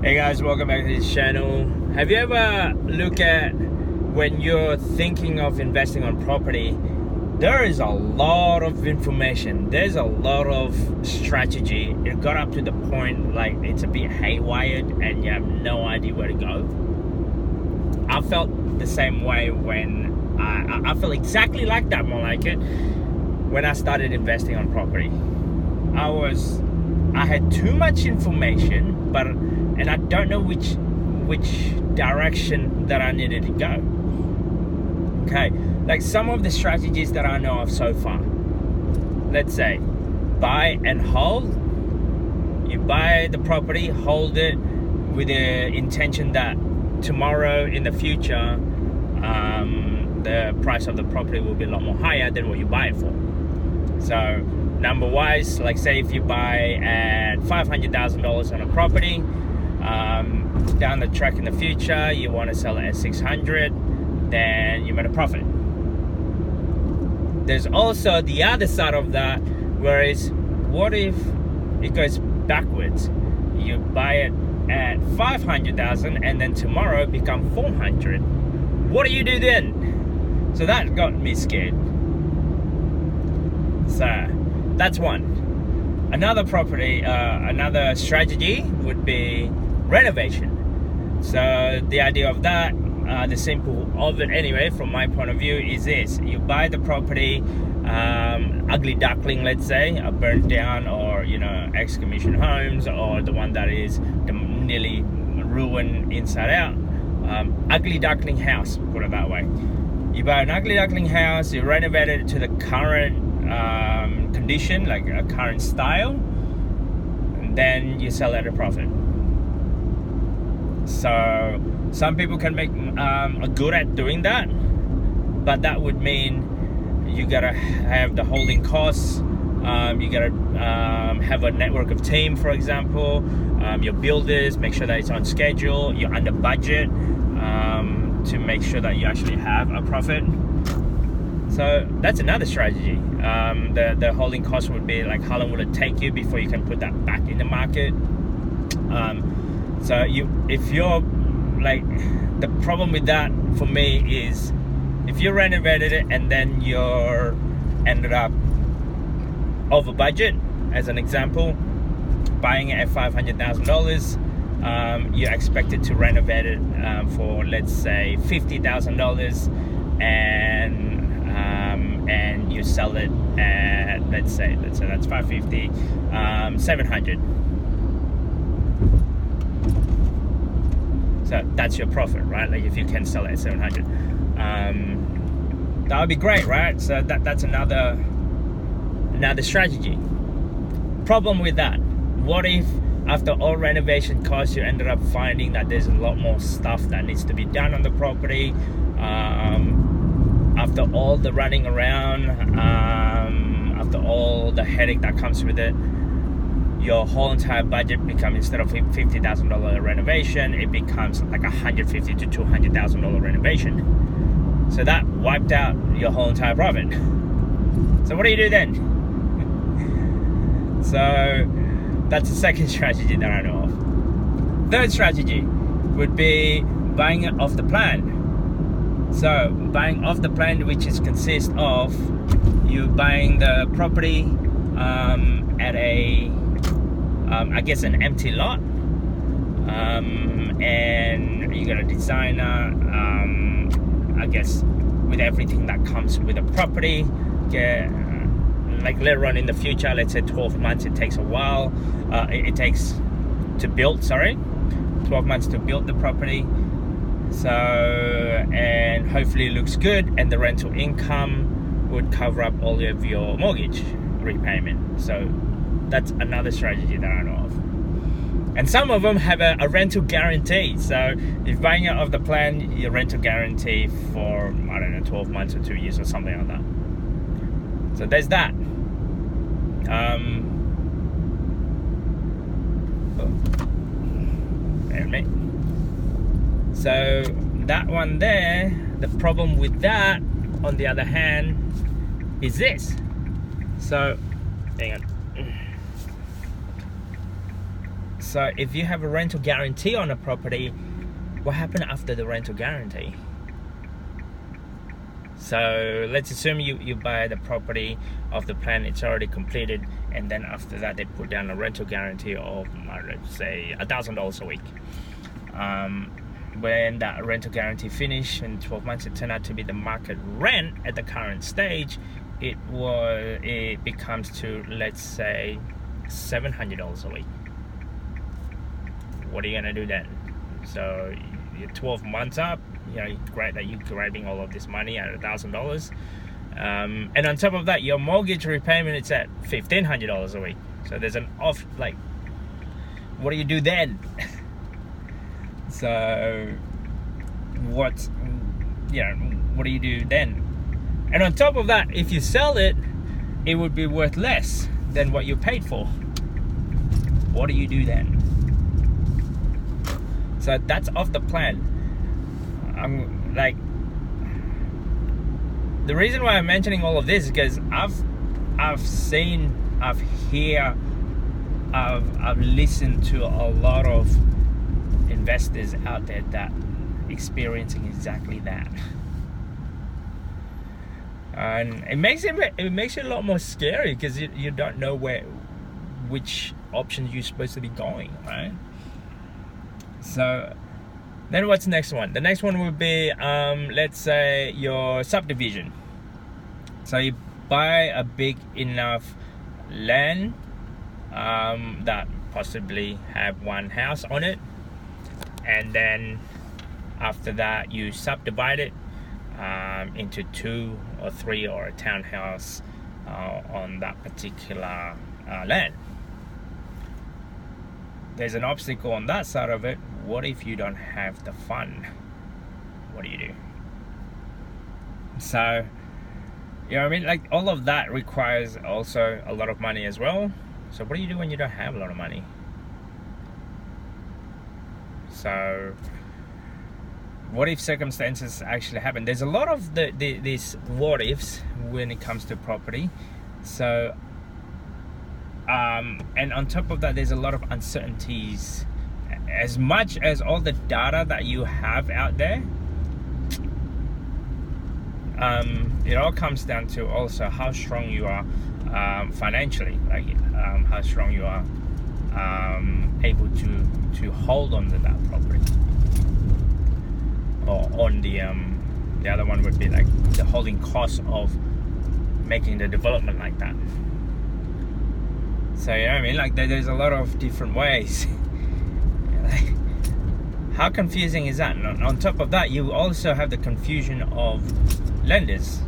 Hey guys, welcome back to this channel. Have you ever looked at when you're thinking of investing on property, there is a lot of information, there's a lot of strategy. It got up to the point like it's a bit haywired and you have no idea where to go. I felt the same way when I felt exactly like that, more like it, when I started investing on property. I had too much information, and I don't know which direction that I needed to go. Okay, like some of the strategies that I know of so far. Let's say, buy and hold. You buy the property, hold it with the intention that tomorrow in the future, the price of the property will be a lot more higher than what you buy it for. So number wise, like say if you buy at $500,000 on a property, down the track in the future you want to sell it at 600, then you made a profit. There's also the other side of that, whereas what if it goes backwards? You buy it at 500,000 and then tomorrow become 400. What do you do then? So that got me scared. So that's one. Another strategy would be renovation. So the idea of that, the simple of it anyway, from my point of view, is this: you buy the property, ugly duckling, let's say, a burnt down or ex-commission homes, or the one that is nearly ruined inside out. Ugly duckling house, put it that way. You buy an ugly duckling house, you renovate it to the current condition, like a current style, and then you sell at a profit. So some people can make are good at doing that, but that would mean you gotta have the holding costs. You gotta have a network of team, for example, your builders, make sure that it's on schedule, you're under budget, to make sure that you actually have a profit. So that's another strategy. The holding cost would be like, how long will it take you before you can put that back in the market? So if you're like, the problem with that for me is if you renovated it and then you're ended up over budget, as an example, buying it at $500,000, you're expected to renovate it for, let's say, $50,000, and you sell it at, let's say that's 550, 700. So that's your profit, right? Like if you can sell it at 700, that would be great, right? So that's another strategy. Problem with that: what if after all renovation costs you ended up finding that there's a lot more stuff that needs to be done on the property? After all the running around, after all the headache that comes with it, your whole entire budget becomes, instead of $50,000 renovation, it becomes like $150,000 to $200,000 renovation. So that wiped out your whole entire profit. So what do you do then? So that's the second strategy that I know of. Third strategy would be buying it off the plan. So buying off the plan, which consists of you buying the property at a I guess an empty lot, and you got a designer, I guess, with everything that comes with a property. Like later on in the future, let's say 12 months, it takes a while. It takes to build, 12 months to build the property. So, and hopefully it looks good, and the rental income would cover up all of your mortgage repayment. So that's another strategy that I know of. And some of them have a rental guarantee. So if buying it off the plan, your rental guarantee for, I don't know, 12 months or 2 years or something like that. So there's that. So that one there, the problem with that, on the other hand, is this. So hang on. So if you have a rental guarantee on a property, what happened after the rental guarantee? So let's assume you buy the property of the plan, it's already completed, and then after that they put down a rental guarantee of, let's say, $1,000 a week. When that rental guarantee finished in 12 months, it turned out to be the market rent at the current stage. It becomes to, let's say, $700 a week. What are you gonna do then? So you're 12 months up. Great that you're grabbing all of this money at $1,000, and on top of that, your mortgage repayment is at $1,500 a week. So there's an off. Like, what do you do then? So what do you do then? And on top of that, if you sell it, it would be worth less than what you paid for. What do you do then? So that's off the plan. I'm like, the reason why I'm mentioning all of this is because I've listened to a lot of investors out there that experiencing exactly that, and it makes it a lot more scary because you don't know which options you're supposed to be going, right? So then what's the next one? The next one would be, let's say, your subdivision. So you buy a big enough land that possibly have one house on it, and then after that you subdivide it into 2 or 3 or a townhouse on that particular land. There's an obstacle on that side of it. What if you don't have the fund? What do you do? So, you know what I mean? Like, all of that requires also a lot of money as well. So what do you do when you don't have a lot of money? So what if circumstances actually happen? There's a lot of these what ifs when it comes to property. So and on top of that, there's a lot of uncertainties. As much as all the data that you have out there, it all comes down to also how strong you are financially, like how strong you are able to hold on to that property. Or on the other one would be like the holding cost of making the development like that. So, you know what I mean? Like, there's a lot of different ways. How confusing is that? And on top of that, you also have the confusion of lenders.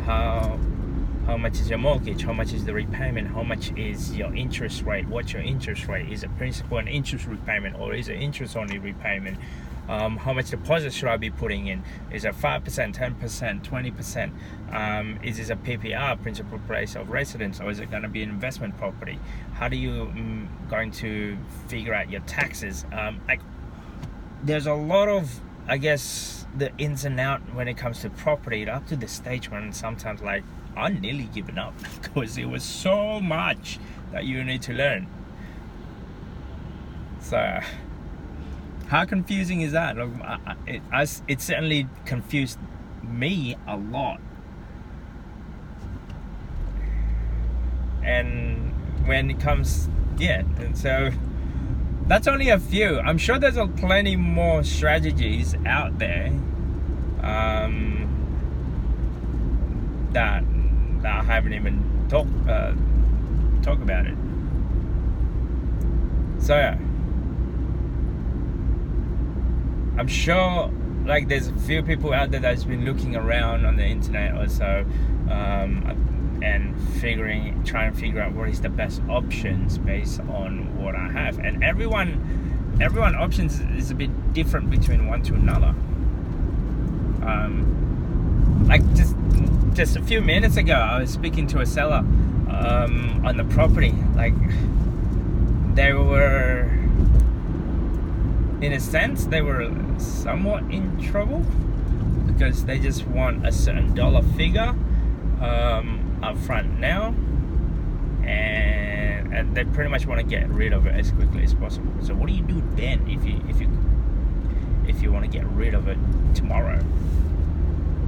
How much is your mortgage? How much is the repayment? How much is your interest rate? What's your interest rate? Is it principal and interest repayment, or is it interest only repayment? How much deposit should I be putting in? Is it 5%, 10%, 20%? Is this a PPR, principal place of residence, or is it going to be an investment property? How do you going to figure out your taxes? Like, there's a lot of, I guess, the ins and out when it comes to property, up to the stage when sometimes, like, I'm nearly giving up because it was so much that you need to learn. So how confusing is that? Look, it certainly confused me a lot. And when it comes, and so that's only a few. I'm sure there's plenty more strategies out there that I haven't even talk about it. So yeah. I'm sure, like, there's a few people out there that's been looking around on the internet or so, and trying to figure out what is the best options based on what I have. And everyone options is a bit different between one to another. Like just a few minutes ago, I was speaking to a seller on the property. Like, they were, in a sense, they were somewhat in trouble because they just want a certain dollar figure up front now, and and they pretty much want to get rid of it as quickly as possible. So what do you do then if you want to get rid of it tomorrow?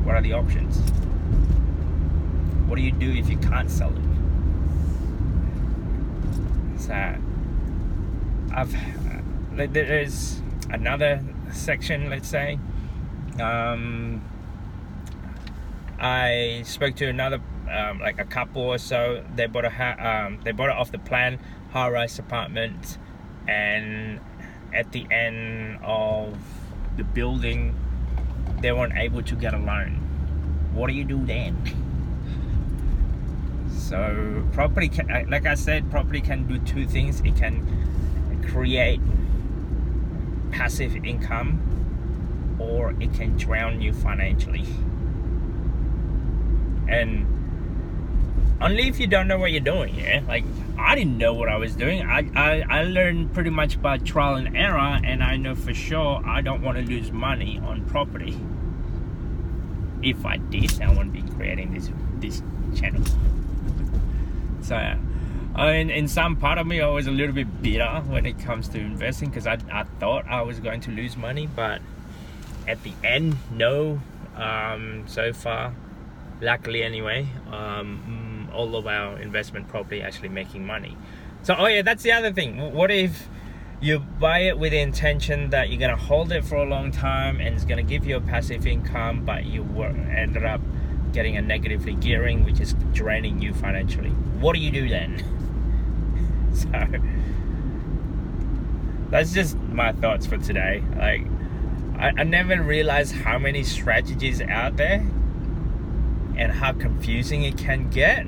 What are the options? What do you do if you can't sell it? So there's another section, let's say. I spoke to another like a couple or so. They bought it off the plan, high-rise apartment, and at the end of the building they weren't able to get a loan. What do you do then? So property can, like I said, property can do two things. It can create passive income, or it can drown you financially. And only if you don't know what you're doing. Yeah, like I didn't know what I was doing. I learned pretty much by trial and error, and I know for sure I don't want to lose money on property. If I did, I wouldn't be creating this channel. So in some part of me, I was a little bit bitter when it comes to investing, because I thought I was going to lose money, but at the end, no. So far, luckily anyway, all of our investment property actually making money. So that's the other thing. What if you buy it with the intention that you're gonna hold it for a long time and it's gonna give you a passive income, but you ended up getting a negatively gearing, which is draining you financially? What do you do then? So that's just my thoughts for today. Like I never realized how many strategies out there and how confusing it can get.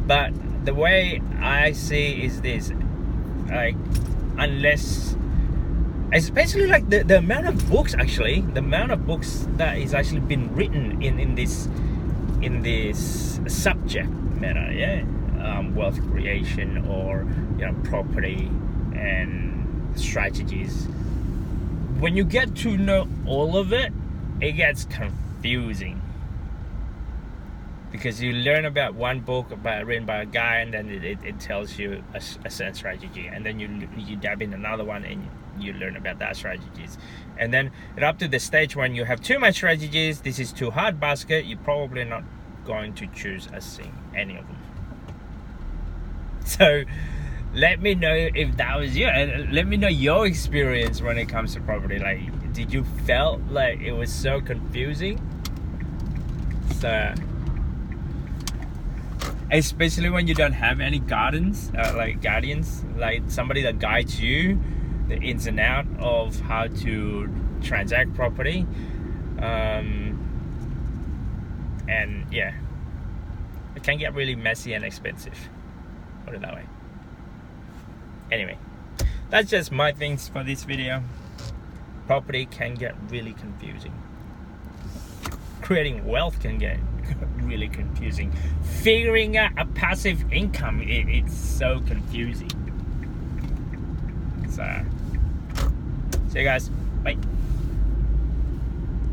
But the way I see is this, like, unless, especially like the amount of books, actually, the amount of books that is actually been written in this subject matter, yeah, wealth creation, or property and strategies. When you get to know all of it, it gets confusing, because you learn about one book written by a guy, and then it tells you a certain strategy, and then you dab in another one and you learn about that strategies, and then up to the stage when you have too much strategies, this is too hard basket, you're probably not going to choose any of them. So let me know if that was you, and let me know your experience when it comes to property. Like, did you felt like it was so confusing? So especially when you don't have any guardians, like somebody that guides you the ins and out of how to transact property, and yeah, it can get really messy and expensive, put it that way. Anyway, that's just my things for this video. Property can get really confusing. Creating wealth can get really confusing. Figuring out a passive income, it's so confusing. So, see you guys. Bye.